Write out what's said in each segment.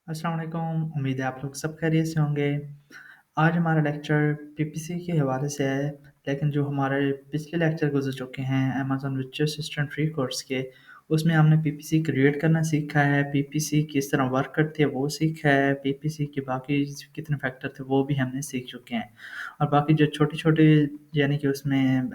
अस्सलाम वालेकुम, उम्मीद है आप लोग सब खैरियत से होंगे। आज हमारा लेक्चर पीपीसी के हवाले से है, लेकिन जो हमारे पिछले लेक्चर गुज़र चुके हैं अमेज़न विर्चुअल असिस्टेंट फ्री कोर्स के, उसमें हमने पीपीसी क्रिएट करना सीखा है, पीपीसी किस तरह वर्क करती है वो सीखा है, पीपीसी के बाकी कितने फैक्टर थे वो भी हमने सीख चुके हैं। और बाकी जो छोटे-छोटे यानी कि उसमें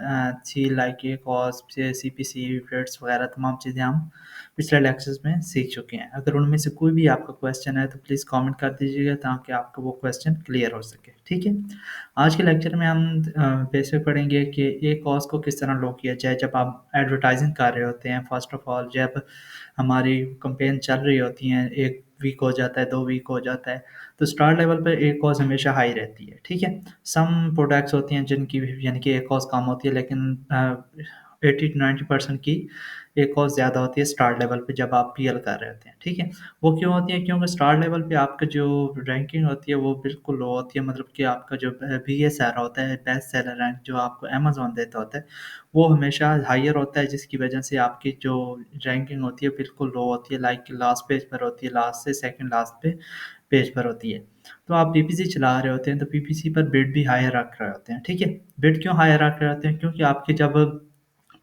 थी लाइक ये कॉस, सीपीसी, वेट्स वगैरह तमाम चीज़ें हम पिछले लेक्चर्स में सीख चुके हैं। अगर उनमें से कोई भी आपका क्वेश्चन है तो प्लीज़ कमेंट कर दीजिएगा ताकि आपका वो क्वेश्चन क्लियर हो सके, ठीक है? आज के लेक्चर में हम बेसिक पढ़ेंगे कि एक कॉज़ को किस तरह लो किया जाए जब आप एडवर्टाइज़िंग कर रहे होते हैं। फ़र्स्ट ऑफ ऑल जब हमारी कैंपेन चल रही होती हैं, 1 वीक हो जाता है, 2 वीक हो जाता है, तो स्टार्ट लेवल पे एक कॉज़ हमेशा हाई रहती है, ठीक है? सम प्रोडक्ट्स होती हैं जिनकी यानी कि एक कॉज़ कम होती है लेकिन 80 टू 90% की एक कॉस्ट ज़्यादा होती है स्टार लेवल पे जब आप पीएल कर रहे होते हैं, ठीक है? वो क्यों होती है? क्योंकि स्टार लेवल पे आपका जो रैंकिंग होती है वो बिल्कुल लो होती है मतलब कि आपका जो बीएसआर होता है, बेस्ट सेलर रैंक जो आपको अमेज़न देता होता है, वो हमेशा हायर होता है जिसकी वजह से आपकी जो रैंकिंग होती है बिल्कुल लो होती है लाइक लास्ट पेज पर होती है, लास्ट से सेकंड लास्ट पे पेज पर होती है। तो आप पीपीसी चला रहे होते हैं तो पीपीसी पर बिड भी हायर रख रहे होते हैं, ठीक है? बिड क्यों हायर रख रहे होते हैं? क्योंकि आपकी जब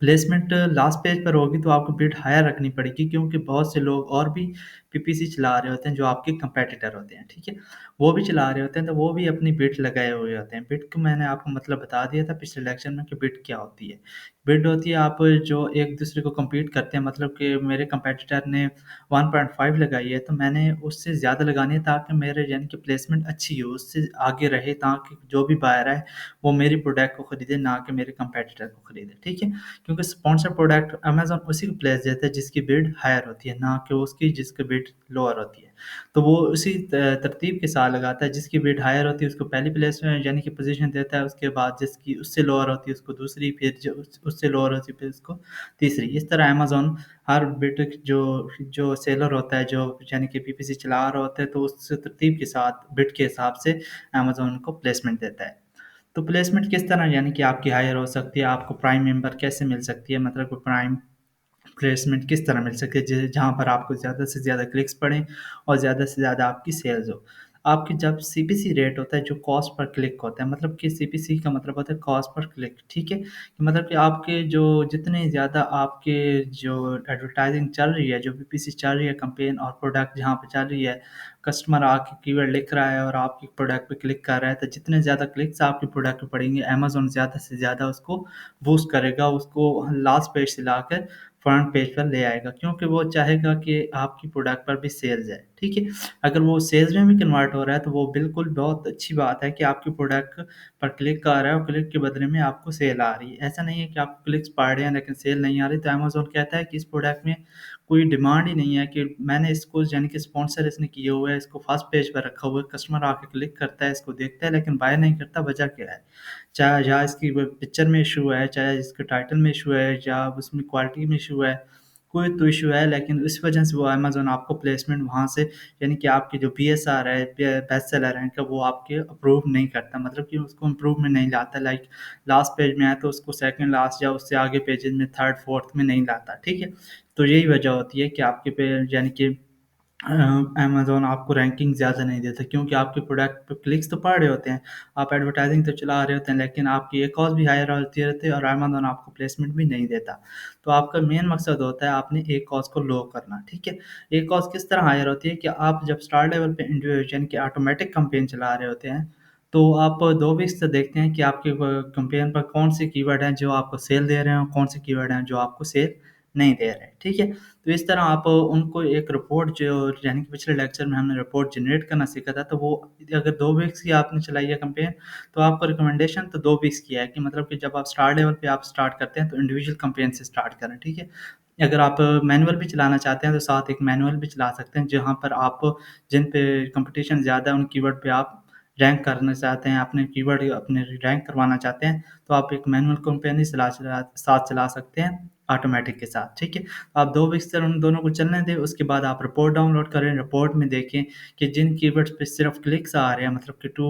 प्लेसमेंट लास्ट पेज पर होगी तो आपको बिड हायर रखनी पड़ेगी क्योंकि बहुत से लोग और भी पीपीसी चला रहे होते हैं जो आपके कंपेटिटर होते हैं, ठीक है? वो भी चला रहे होते हैं तो वो भी अपनी बिड लगाए हुए होते हैं। बिड को मैंने आपको मतलब बता दिया था पिछले लेक्चर में कि बिड क्या होती है। बिड होती है आप जो एक-दूसरे को कम्पीट करते हैं मतलब कि मेरे कंपेटिटर ने 1.5 लगाई है तो मैंने उससे ज़्यादा लगानी है ताकि मेरे यानी कि प्लेसमेंट अच्छी हो, उससे आगे रहे ताकि जो भी बायर है वो मेरी प्रोडक्ट को खरीदे ना कि मेरे कंपेटिटर को खरीदे, ठीक है? क्योंकि स्पॉन्सर प्रोडक्ट अमेज़न उसी को प्लेस देता है जिसकी बिड हायर होती है, ना कि उसकी जिसकी बिड लोअर होती है। तो वो उसी तरतीब के साथ लगाता है, जिसकी बिड हायर होती है उसको पहली प्लेस में यानी कि पोज़ीशन देता है, उसके बाद जिसकी उससे लोअर होती है उसको दूसरी, फिर जो उससे लोअर होती है फिर उसको तीसरी। इस तरह अमेज़न हर बिड जो जो सेलर होता है, जो यानी कि पीपीसी चला रहा होता है, तो उस तरतीब के साथ बिड के हिसाब से अमेज़न उनको प्लेसमेंट देता है। तो प्लेसमेंट किस तरह यानी कि आपकी हायर हो सकती है, आपको प्राइम मेंबर कैसे मिल सकती है, मतलब कि प्राइम प्लेसमेंट किस तरह मिल सकती है जहाँ पर आपको ज़्यादा से ज़्यादा क्लिक्स पड़ें और ज़्यादा से ज़्यादा आपकी सेल्स हो। आपकी जब सीपीसी रेट होता है जो कॉस्ट पर क्लिक होता है मतलब कि सीपीसी का मतलब होता है कॉस्ट पर क्लिक, ठीक है? कि मतलब कि आपके जो जितने ज़्यादा आपके जो एडवर्टाइज़िंग चल रही है, जो पीपीसी चल रही है कैंपेन और प्रोडक्ट जहाँ पे चल रही है, कस्टमर आके कीवर्ड लिख रहा है और आपके प्रोडक्ट पे क्लिक कर रहा है, तो जितने ज़्यादा क्लिक्स आपके प्रोडक्ट पे पड़ेंगे, अमेज़न ज़्यादा से ज़्यादा उसको बूस्ट करेगा, उसको लास्ट पेज से लाकर फ्रंट पेज पर ले आएगा क्योंकि वो चाहेगा कि आपकी प्रोडक्ट पर भी सेल जाए, ठीक है? अगर वो सेल्स में भी कन्वर्ट हो रहा है तो वो बिल्कुल बहुत अच्छी बात है कि आपकी प्रोडक्ट पर क्लिक आ रहा है और क्लिक के बदले में आपको सेल आ रही है। ऐसा नहीं है कि आपको क्लिक्स पड़ रहे हैं लेकिन सेल नहीं आ रही, तो अमेज़न कहता है कि इस प्रोडक्ट में कोई डिमांड ही नहीं है कि मैंने इसको यानी कि स्पॉन्सर इसने किए हुए है, इसको फर्स्ट पेज पर रखा हुआ है, कस्टमर आके क्लिक करता है, इसको देखता है लेकिन बाय नहीं करता, वजह क्या है? चाहे या इसकी पिक्चर में इश्यू है, चाहे इसके टाइटल में इश्यू है या उसमें क्वालिटी में इश्यू है, कोई तो इश्यू है लेकिन इस वजह से वो अमेज़न आपको प्लेसमेंट वहाँ से यानी कि आपकी जो बीएसआर है, बेस्ट सेलर रैंक है, वो आपके अप्रूव नहीं करता मतलब कि उसको इम्प्रूव में नहीं लाता लाइक लास्ट पेज में है तो उसको सेकंड लास्ट या उससे आगे पेजेज़ में थर्ड, फोर्थ में नहीं लाता, ठीक है? तो यही वजह होती है कि आपके पे यानी कि अमेज़न आपको रैंकिंग ज़्यादा नहीं देता क्योंकि आपके प्रोडक्ट पे क्लिक्स तो पड़ रहे होते हैं, आप एडवर्टाइज़िंग तो चला रहे होते हैं लेकिन आपकी एक कॉस्ट भी हायर होती रहती है और अमेज़न आपको प्लेसमेंट भी नहीं देता। तो आपका मेन मकसद होता है आपने एक कॉस्ट को लो करना, ठीक है? एक कॉस्ट किस तरह हायर होती है कि आप जब स्टार लेवल पे यानी कि ऑटोमैटिक कैंपेन चला रहे होते हैं, तो आप 2 वीक्स से देखते हैं कि आपके कैंपेन पर कौन-से कीवर्ड हैं जो आपको सेल दे रहे हैं और कौन-से कीवर्ड हैं जो आपको सेल नहीं दे रहे हैं, ठीक है? तो इस तरह आप उनको एक रिपोर्ट जो यानी कि पिछले लेक्चर में हमने रिपोर्ट जनरेट करना सीखा था, तो वो अगर 2 वीक्स की आपने चलाई है कैंपेन, तो आपको रिकमेंडेशन तो 2 वीक्स की है कि मतलब कि जब आप स्टार लेवल पे आप स्टार्ट करते हैं, तो इंडिविजुअल कैंपेन से स्टार्ट करें, ठीक है? अगर आप मैनुअल भी चलाना चाहते हैं, तो साथ एक मैनुअल भी चला सकते हैं, जहाँ पर आप जिन पे कॉम्पिटिशन ज़्यादा है, उन कीवर्ड पे आप रैंक करना चाहते हैं, अपने कीवर्ड अपने रैंक करवाना चाहते हैं, तो आप एक मैनुअल कैंपेन ही साथ चला सकते हैं, ऑटोमैटिक के साथ, ठीक है? आप 2 वीक्स तक उन दोनों को चलने दें, उसके बाद आप रिपोर्ट डाउनलोड करें, रिपोर्ट में देखें कि जिन कीवर्ड्स पे सिर्फ़ क्लिक्स आ रहे हैं मतलब कि 2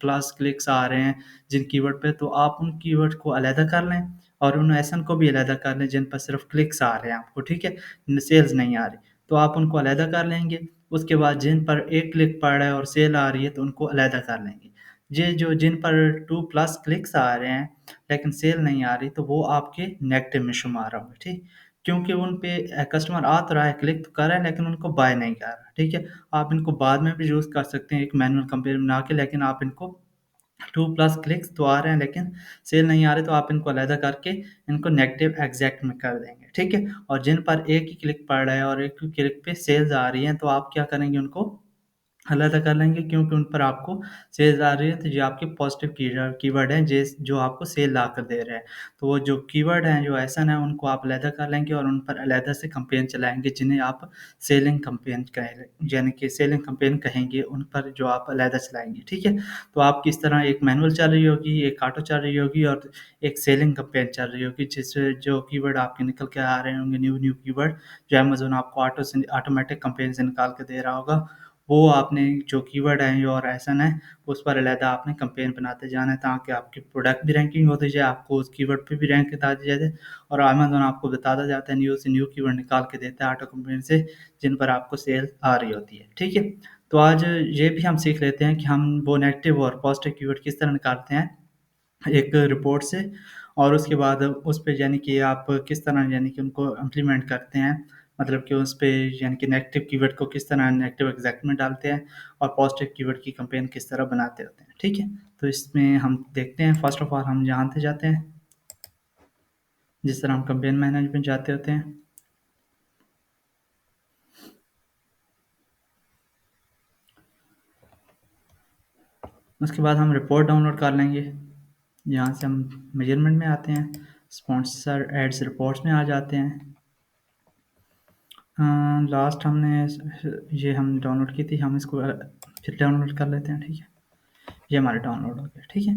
प्लस क्लिक्स आ रहे हैं जिन कीवर्ड पे, तो आप उन कीवर्ड को अलहदा कर लें और उन एसएन को भी अलहदा कर लें जिन पर सिर्फ़ क्लिक्स आ रहे हैं आपको, ठीक है? न सेल्स नहीं आ रही, तो आप उनको अलहदा कर लेंगे। उसके बाद जिन पर 1 क्लिक पड़ रहा है और सेल आ रही है तो उनको अलहदा कर लेंगे। ये जो जिन पर 2 प्लस क्लिक्स आ रहे हैं लेकिन सेल नहीं आ रही तो वो आपके नेगेटिव में शुमार होंगे, ठीक? क्योंकि उन पे कस्टमर आ तो रहा है, क्लिक तो कर रहा है लेकिन उनको बाय नहीं कर रहा, ठीक है? आप इनको बाद में भी यूज़ कर सकते हैं एक मैनुअल कैंपेन बना के, लेकिन आप इनको 2 प्लस क्लिक्स तो आ रहे हैं लेकिन सेल नहीं आ रहे तो आप इनको अलहदा करके इनको नेगेटिव एग्ज़ैक्ट में कर देंगे, ठीक है? और जिन पर एक ही क्लिक पड़ रहा है और एक ही क्लिक पे सेल्स आ रही हैं तो आप क्या करेंगे उनको अलग कर लेंगे क्योंकि उन पर आपको सेल्स आ रही है तो ये आपके पॉज़िटिव कीवर्ड हैं जेस जो आपको सेल ला कर दे रहे हैं। तो वो जो कीवर्ड हैं, जो एसन है उनको आप अलहदा कर लेंगे और उन पर अलहदा से कैंपेन चलाएँगे जिन्हें आप सेलिंग कैंपेन यानी कि सेलिंग कैंपेन कहेंगे उन पर जो आप अलहदा चलाएँगे, ठीक है? तो आपकी इस तरह एक मैनुअल चल रही होगी, एक ऑटो चल रही होगी और एक सेलिंग कैंपेन चल रही होगी जिससे जो कीवर्ड आपके निकल के आ रहे होंगे न्यू कीवर्ड जो अमेज़न आपको ऑटोमेटिक कैंपेन से निकाल के दे रहा होगा, वो आपने जो कीवर्ड है और एसन है, उस पर अलहदा आपने कैंपेन बनाते जाना है ताकि आपकी प्रोडक्ट भी रैंकिंग होती जाए, आपको उस कीवर्ड पे भी रैंक बताती जाए और अमेज़न आपको बताता जाता है न्यू से न्यू कीवर्ड निकाल के देता है ऑटो कैंपेन से, जिन पर आपको सेल आ रही होती है, ठीक है? तो आज ये भी हम सीख लेते हैं कि हम वो नेगेटिव और पॉज़िटिव कीवर्ड किस तरह निकालते हैं एक रिपोर्ट से और उसके बाद उस पे यानी कि आप किस तरह यानी कि उनको इम्प्लीमेंट करते हैं। मतलब कि उस पे यानी कि नेगेटिव कीवर्ड को किस तरह नेगेटिव एग्ज़ैक्ट में डालते हैं और पॉज़िटिव कीवर्ड की कैंपेन किस तरह बनाते होते हैं, ठीक है? तो इसमें हम देखते हैं फ़र्स्ट ऑफ़ ऑल हम जानते जाते हैं, जिस तरह हम कैंपेन मैनेजमेंट जाते होते हैं। उसके बाद हम रिपोर्ट डाउनलोड कर लेंगे। यहाँ से हम मेजरमेंट में आते हैं, स्पॉन्सर एड्स रिपोर्ट्स में आ जाते हैं। लास्ट हमने ये हम डाउनलोड की थी, हम इसको फिर डाउनलोड कर लेते हैं, ठीक है? ये हमारा डाउनलोड हो गया, ठीक है?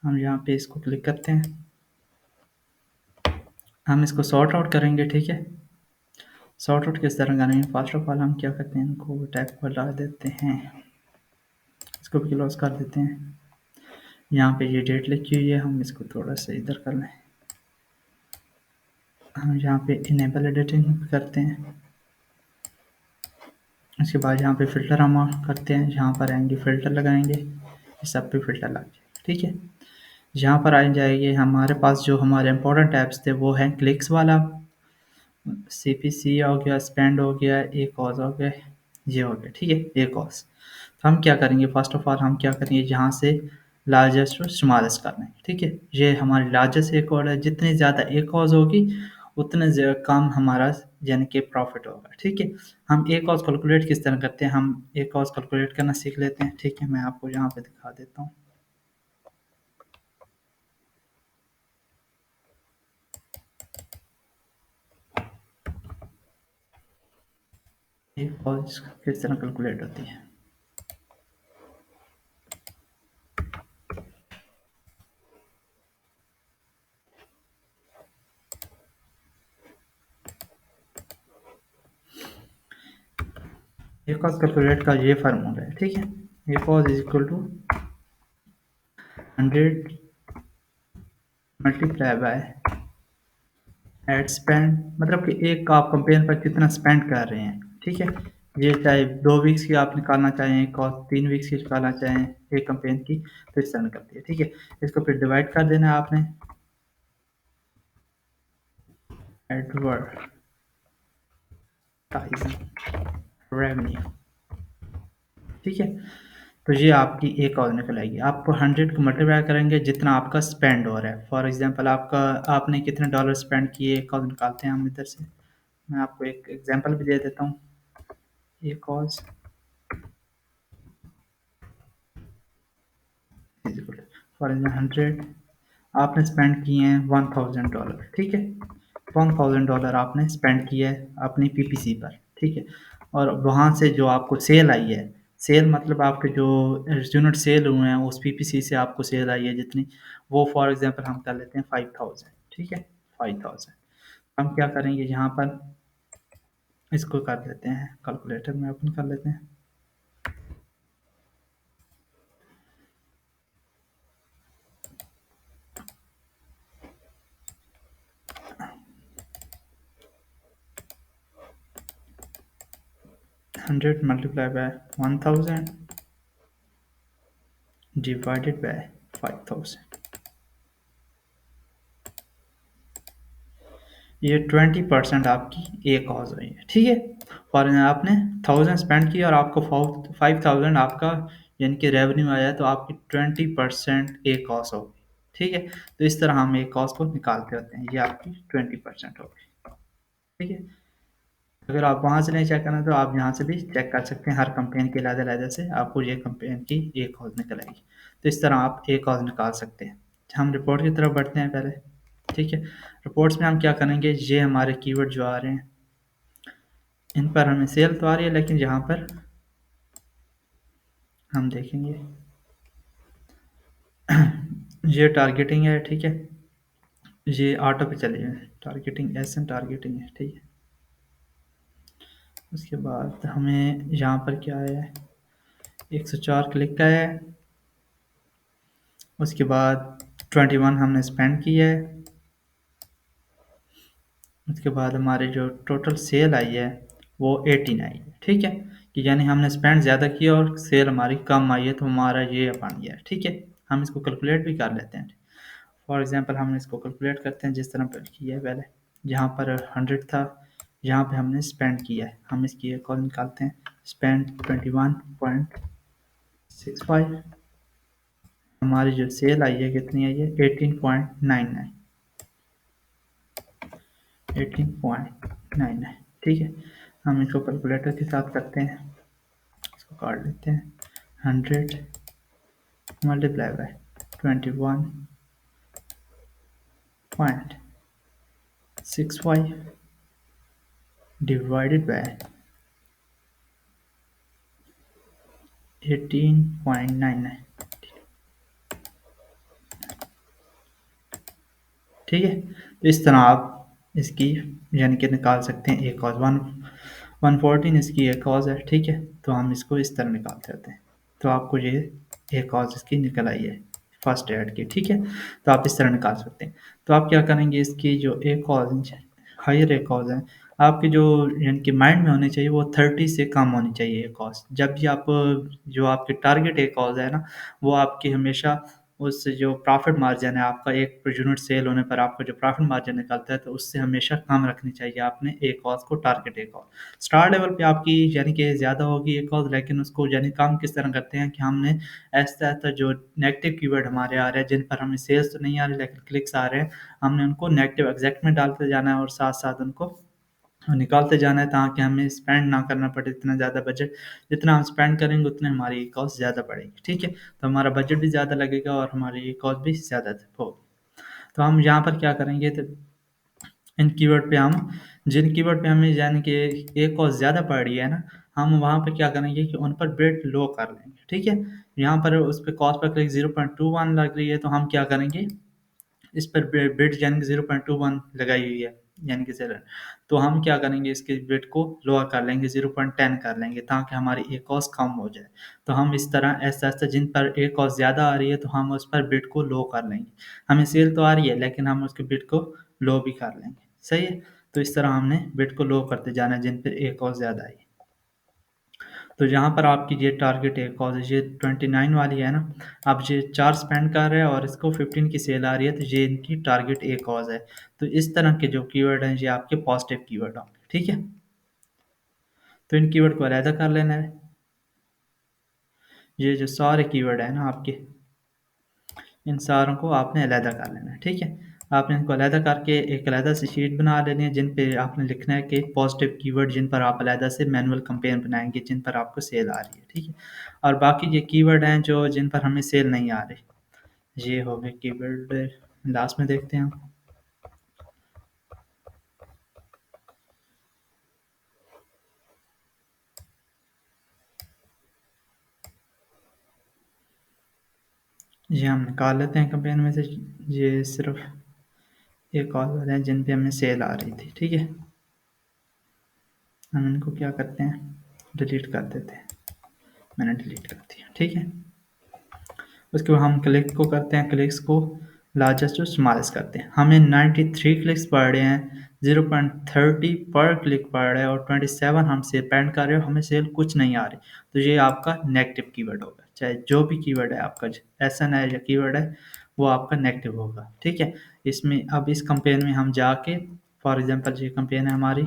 हम यहाँ पे इसको क्लिक करते हैं, हम इसको सॉर्ट आउट करेंगे, ठीक है? सॉर्ट आउट किस तरह करेंगे? फर्स्ट ऑफ ऑल हम क्या करते हैं, इनको टैग पर ला देते हैं, इसको भी क्लोज कर देते हैं। यहाँ पे ये डेट लिखी हुई है, हम इसको थोड़ा सा इधर कर लें। हम यहाँ पे इनेबल एडिटिंग करते हैं। उसके बाद यहाँ पे फ़िल्टर हम करते हैं, यहाँ पर आएँगे फ़िल्टर लगाएँगे, इस सब पे फ़िल्टर लग जाएगा, ठीक है? यहाँ पर आ जाएगी हमारे पास जो हमारे इम्पोर्टेंट ऐप्स थे वो हैं क्लिक्स वाला, सीपीसी हो गया, स्पेंड हो गया, ए-कॉज़ हो गया, ये हो गया, ठीक है? ए-कॉज़। तो हम क्या करेंगे फ़र्स्ट ऑफ ऑल हम क्या करेंगे यहाँ से लार्जेस्ट टू स्मॉलेस्ट कर लेंगे, ठीक है? ये हमारी लार्जेस्ट ए-कॉज़ है, जितनी ज़्यादा ए-कॉज़ होगी उतने कम हमारा यानी कि प्रॉफ़िट होगा, ठीक है? हम ए-कॉज़ कैलकुलेट किस तरह करते हैं, हम ए-कॉज़ कैलकुलेट करना सीख लेते हैं, ठीक है? मैं आपको यहाँ पे दिखा देता हूँ। ए-कॉज़ किस तरह कैलकुलेट होती है। ए-कॉज़ कैलकुलेट का ये फ़ॉर्मूला है, ठीक है? ACoS is equal to 100 multiply by ad spend मतलब कि एक आप कैंपेन पर कितना स्पेंड कर रहे हैं, ठीक है? ये चाहे 2 वीक्स की आप निकालना चाहें कॉस्ट 3 वीक्स की निकालना चाहें एक कैंपेन की तो इस तरह निकलती है, ठीक है? इसको फिर डिवाइड कर देना है आपने एडवर्टाइजिंग रेवेन्यू, ठीक है? तो ये आपकी एक और निकल आएगी। आप 100 को मल्टीप्लाई करेंगे जितना आपका स्पेंड हो रहा है। फॉर एग्ज़ाम्पल आपका आपने कितने डॉलर स्पेंड किए एक और निकालते हैं हम इधर से। मैं आपको एक एग्ज़ाम्पल भी दे देता हूँ। ये कॉस्ट फॉर एग्जाम्पल 100 आपने स्पेंड किए हैं $1000, ठीक है? $1000 आपने स्पेंड किया है अपनी पीपीसी पर, ठीक है? और वहाँ से जो आपको सेल आई है, सेल मतलब आपके जो यूनिट सेल हुए हैं उस पीपीसी से आपको सेल आई है जितनी, वो फॉर एग्जांपल हम कर लेते हैं 5000, ठीक है? 5000 हम क्या करेंगे यहाँ पर इसको कर देते हैं कैलकुलेटर में ओपन कर लेते हैं। 100 मल्टीप्लाई बाय 1000 डिवाइडेड बाय 5000, ये 20% आपकी एक कॉज हुई है। ठीक है, और आपने 1000 स्पेंड किया और आपको 5000 आपका यानी कि रेवेन्यू आया, तो आपकी 20% एक कॉज होगी। ठीक है, तो इस तरह हम एक कॉज को निकालते होते हैं, ये आपकी 20% होगी। ठीक है, अगर आप वहाँ से नहीं चेक करना तो आप यहाँ से भी चेक कर सकते हैं, हर कंपेन के अलग-अलग से आपको ये कंपेन की एक कॉज निकल आएगी। तो इस तरह आप एक कॉज निकाल सकते हैं। हम रिपोर्ट की तरफ बढ़ते हैं पहले। ठीक है, रिपोर्ट्स में हम क्या करेंगे, ये हमारे कीवर्ड जो आ रहे हैं, इन पर हमें सेल तो आ रही है, लेकिन यहाँ पर हम देखेंगे ये टारगेटिंग है। ठीक है, ये ऑटो पे चले जाए, टारगेटिंग एस एन टारगेटिंग है। ठीक है, उसके बाद हमें यहाँ पर क्या है, 104 क्लिक का है। उसके बाद 21 हमने स्पेंड किया है। उसके बाद हमारे जो टोटल सेल आई है वो 18 आई है। ठीक है, कि यानी हमने स्पेंड ज़्यादा किया और सेल हमारी कम आई है, तो हमारा ये बन गया है। ठीक है, हम इसको कैलकुलेट भी कर लेते हैं। फॉर एग्जांपल हम इसको कैलकुलेट करते हैं जिस तरह पर किया है पहले। जहाँ पर 100 था, यहाँ पे हमने स्पेंड किया है, हम इसकी एक और निकालते हैं। स्पेंड 21.65, हमारी जो सेल आई है कितनी आई है, 18.99, 18.99। ठीक है, हम इसको कैलकुलेटर के साथ करते हैं, इसको काट लेते हैं। 100 मल्टीप्लाई बाय 21.65 डिवाइडेड बाय 18.99। ठीक है, तो इस तरह आप इसकी यानी कि निकाल सकते हैं एक कॉज। 114 इसकी एक कॉज है। ठीक है, तो हम इसको इस तरह निकालते होते हैं, तो आपको ये एक कॉज इसकी निकल आई है फर्स्ट एड की। ठीक है, तो आप इस तरह निकाल सकते हैं। तो आप क्या करेंगे, इसकी जो एक कॉज हायर एक कॉज है, आपके जो यानी कि माइंड में होनी चाहिए वो 30 से कम होनी चाहिए एक कॉज। जब भी आप जो आपके टारगेट एक कॉज है ना, वो आपकी हमेशा उस जो प्रॉफ़िट मार्जिन है आपका, एक पर यूनिट सेल होने पर आपका जो प्रॉफ़िट मार्जिन निकलता है, तो उससे हमेशा कम रखनी चाहिए आपने एक कॉस्ट को, टारगेट एक कॉस्ट। स्टार लेवल पे आपकी यानी कि ज़्यादा होगी एक कॉस्ट, लेकिन उसको यानी कम किस तरह करते हैं कि हमने ऐसा-ऐसा जो नेगेटिव कीवर्ड हमारे आ रहे हैं, जिन पर हमें सेल्स तो नहीं आ रही लेकिन क्लिक्स आ रहे हैं, हमने उनको नेगेटिव एग्ज़ैक्ट में डालते जाना है और साथ-साथ उनको निकालते जाना है, ताकि हमें स्पेंड ना करना पड़े इतना ज़्यादा बजट। जितना हम स्पेंड करेंगे उतनी हमारी कॉस्ट ज़्यादा बढ़ेगी। ठीक है, तो हमारा बजट भी ज़्यादा लगेगा और हमारी कॉस्ट भी ज़्यादा होगी। तो हम यहाँ पर क्या करेंगे, तो इन कीवर्ड पे हम जिन कीवर्ड पे हमें यानी कि एक कॉस्ट ज़्यादा पड़ रही है ना, हम वहाँ पे क्या करेंगे कि उन पर बिड लो कर लेंगे। ठीक है, यहाँ पर उस पे कॉस्ट पर क्लिक 0.21 लग रही है, तो हम क्या करेंगे, इस पर बिड यानी कि 0.21 लगाई हुई है यानी कि सेलर, तो हम क्या करेंगे, इसके बिड को लोअर कर लेंगे, 0.10 कर लेंगे, ताकि हमारी एक कॉस्ट कम हो जाए। तो हम इस तरह ऐसा-ऐसा जिन पर एक कॉस्ट ज़्यादा आ रही है, तो हम उस पर बिड को लो कर लेंगे। हमें सेल तो आ रही है, लेकिन हम उसके बिड को लो भी कर लेंगे। सही है? तो इस तरह हमने बिड को लो करते जाना है, जिन पे एक कॉस्ट ज़्यादा आई। तो यहाँ पर आपकी ये टारगेट है कॉज, ये 29 वाली है ना, अब ये 4 स्पेंड कर रहे हैं और इसको 15 की सेल आ रही है, तो ये इनकी टारगेट ए कॉज है। तो इस तरह के जो कीवर्ड हैं ये आपके पॉजिटिव कीवर्ड होंगे। ठीक है, तो इन कीवर्ड को अलहदा कर लेना है। ये जो सारे कीवर्ड है ना आपके, इन सारों को आपने अलहदा कर लेना है। ठीक है, आपने इनको अलहदा करके एक अलहदा सी शीट बना लेनी है, जिन पे आपने लिखना है कि पॉजिटिव कीवर्ड जिन पर आप अलहदा से मैनुअल कंपेन बनाएंगे, जिन पर आपको सेल आ रही है। ठीक है, और बाकी ये कीवर्ड हैं जो जिन पर हमें सेल नहीं आ रही, ये हो गए कीवर्ड। लास्ट में देखते हैं हम। ये हम निकाल लेते हैं कंपेन में से। ये सिर्फ एक और वाले हैं जिन पे हमें सेल आ रही थी। ठीक है, हम इनको क्या करते हैं, डिलीट कर देते हैं। मैंने डिलीट कर दिया। ठीक है, उसके बाद हम क्लिक को करते हैं, क्लिक्स को लार्जेस्ट टू स्मॉलेस्ट करते हैं। हमें 93 क्लिक्स पड़ रहे हैं, 0.30 पर क्लिक पड़ रहा है और 27 हम स्पेंड कर रहे हो, हमें सेल कुछ नहीं आ रही, तो ये आपका नेगेटिव कीवर्ड होगा। चाहे जो भी कीवर्ड है आपका, एसएन है या कीवर्ड है, वो आपका नेगेटिव होगा। ठीक है, इसमें अब इस कंपेन में हम जाके, फॉर एग्जांपल ये कंपेन है हमारी,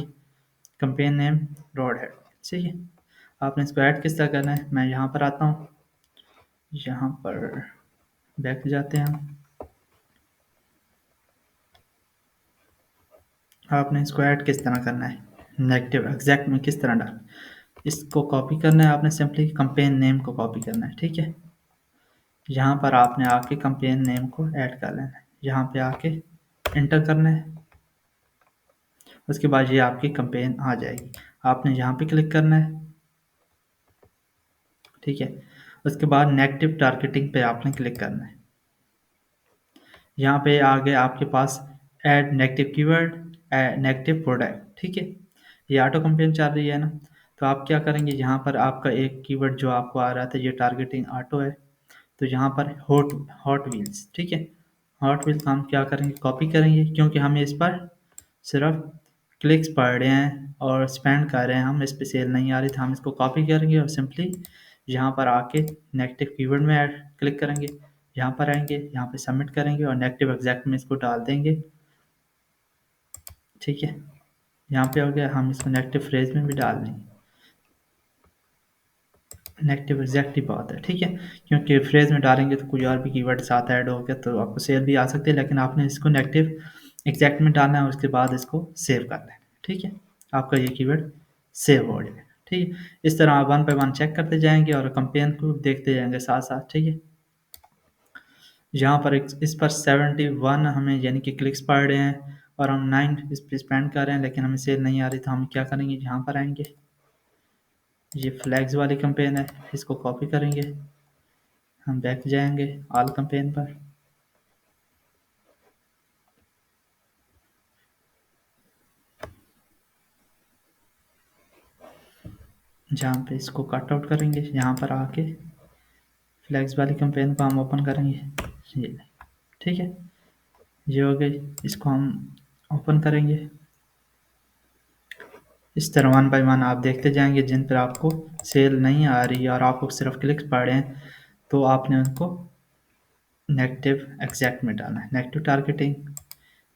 कंपेन नेम रोड हेड। ठीक है, आपने इसको ऐड किस तरह करना है, मैं यहाँ पर आता हूँ, यहाँ पर बैक जाते हैं हम। आपने इसको ऐड किस तरह करना है, नेगेटिव एग्जैक्ट में किस तरह डालना है, इसको कॉपी करना है आपने, सिंपली कंपेन नेम को कॉपी करना है। ठीक है, यहाँ पर आपने आके कंपेन नेम को ऐड कर लेना है, यहाँ पे आके इंटर करना है, उसके बाद ये आपकी कंपेन आ जाएगी, आपने यहाँ पे क्लिक करना है। ठीक है, उसके बाद नेगेटिव टारगेटिंग पे आपने क्लिक करना है, यहाँ पे आगे आपके पास add negative keyword, negative product. ठीक है, ये ऑटो कंपेन चल रही है ना, तो आप क्या करेंगे, यहाँ पर आपका एक कीवर्ड जो आपको आ रहा था, ये टारगेटिंग ऑटो है, तो यहाँ पर हॉट हॉट व्हील्स। ठीक है, हॉट व्हील्स हम क्या करेंगे, कॉपी करेंगे, क्योंकि हमें इस पर सिर्फ क्लिक्स पड़ रहे हैं और स्पेंड कर रहे हैं, हम इस पर सेल नहीं आ रही, तो हम इसको कॉपी करेंगे और सिंपली यहाँ पर आके नेगेटिव कीवर्ड में ऐड क्लिक करेंगे, यहाँ पर आएंगे, यहाँ पे सबमिट करेंगे और नेगेटिव एग्जैक्ट में इसको डाल देंगे। ठीक है, यहाँ पे हो गया, हम इसको नेगेटिव फ्रेज में भी डाल देंगे, नेगेटिव एग्जैक्ट ही बात है। ठीक है, क्योंकि फ्रेज में डालेंगे तो कोई और भी कीवर्ड साथ ऐड हो गया तो आपको सेल भी आ सकती है, लेकिन आपने इसको नेगेटिव एग्जैक्ट में डालना है, उसके बाद इसको सेव कर लेना है। ठीक है, आपका ये कीवर्ड सेव हो जाएगा। ठीक है, इस तरह आप वन बाय वन चेक करते जाएंगे और कंपेन को देखते जाएंगे साथ साथ। ठीक है, यहाँ पर इस पर 71 हमें यानी कि क्लिक्स पड़ रहे हैं और हम 9 इस पर स्पेंड कर रहे हैं, लेकिन हमें सेल नहीं आ रही, तो हम क्या करेंगे, यहाँ पर आएंगे, ये फ्लैग्स वाली कंपेन है, इसको कॉपी करेंगे, हम बैक जाएंगे ऑल कंपेन पर, जहाँ पे इसको कट आउट करेंगे, यहाँ पर आके फ्लैग्स वाली कंपेन को हम ओपन करेंगे, ये। ठीक है, ये हो गई, इसको हम ओपन करेंगे, इस तरह वन बाय वन आप देखते जाएंगे, जिन पर आपको सेल नहीं आ रही और आपको सिर्फ क्लिक्स पड़ रहे हैं, तो आपने उनको नेगेटिव एग्जैक्ट में डालना है, नेगेटिव टारगेटिंग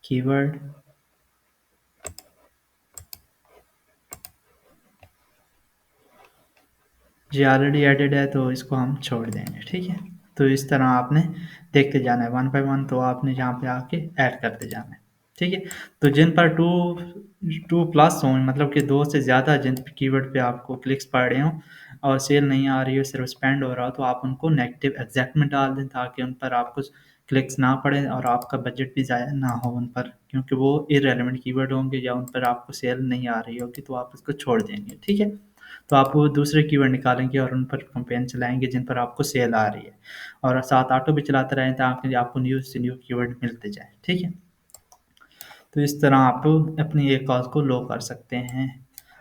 कीवर्ड, ये ऑलरेडी एडेड है तो इसको हम छोड़ देंगे। ठीक है, तो इस तरह आपने देखते जाना है वन बाय वन, तो आपने यहाँ पे आके ऐड करते जाना है। ठीक है, तो जिन पर टू प्लस हो, मतलब कि दो से ज़्यादा जिन कीवर्ड पे आपको क्लिक्स पड़ रहे हो और सेल नहीं आ रही हो, सिर्फ स्पेंड हो रहा हो, तो आप उनको नेगेटिव एग्जैक्ट में डाल दें, ताकि उन पर आपको क्लिक्स ना पड़े और आपका बजट भी ज़ाया ना हो उन पर, क्योंकि वो इररेलेवेंट कीवर्ड होंगे या उन पर आपको सेल नहीं आ रही होगी, तो आप उसको छोड़ देंगे। ठीक है, तो आप वो दूसरे कीवर्ड निकालेंगे और उन पर कंपेन चलाएंगे जिन पर आपको सेल आ रही है, और साथ ऑटो भी चलाते रहें ताकि आपको न्यू से न्यू कीवर्ड मिलते जाए। ठीक है, तो इस तरह आप अपनी एक कॉज को लो कर सकते हैं,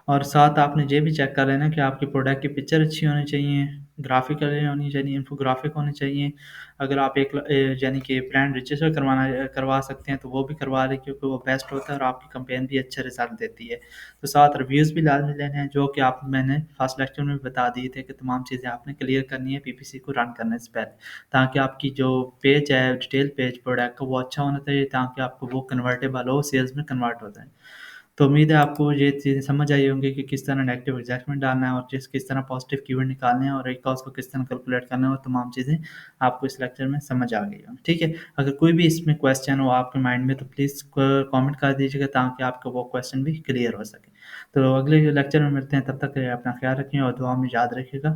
और साथ आपने ये भी चेक कर लेना कि आपके प्रोडक्ट की पिक्चर अच्छी होनी चाहिए, ग्राफिकल होनी चाहिए, इन्फोग्राफिक होनी चाहिए। अगर आप एक यानी कि ब्रांड रजिस्टर करवा सकते हैं तो वो भी करवा लें, क्योंकि वो बेस्ट होता है और आपकी कंपेन भी अच्छे रिजल्ट देती है। तो साथ रिव्यूज़ भी लाजमी लेने हैं, जो कि आप मैंने फर्स्ट लेक्चर में बता दिए थे कि तमाम चीज़ें आपने क्लियर करनी है पीपीसी को रन करने से पहले, ताकि आपकी जो पेज है, डिटेल पेज प्रोडक्ट का, वो अच्छा होना चाहिए, ताकि आपको वो कन्वर्टेबल हो, सेल्स में कन्वर्ट हो जाए। तो उम्मीद है आपको ये चीज़ें समझ आई होंगी कि किस तरह नेगेटिव एडजस्टमेंट डालना है और किस तरह पॉजिटिव कीवर्ड निकालने हैं और एक कॉस्ट को किस तरह कैलकुलेट करना है, और तमाम चीज़ें आपको इस लेक्चर में समझ आ गई होंगी। ठीक है, अगर कोई भी इसमें क्वेश्चन हो आपके माइंड में तो प्लीज़ कमेंट कर दीजिएगा, ताकि आपका वो क्वेश्चन भी क्लियर हो सके। तो अगले लेक्चर में मिलते हैं, तब तक के लिए अपना ख्याल रखिए और दुआ में याद रखिएगा।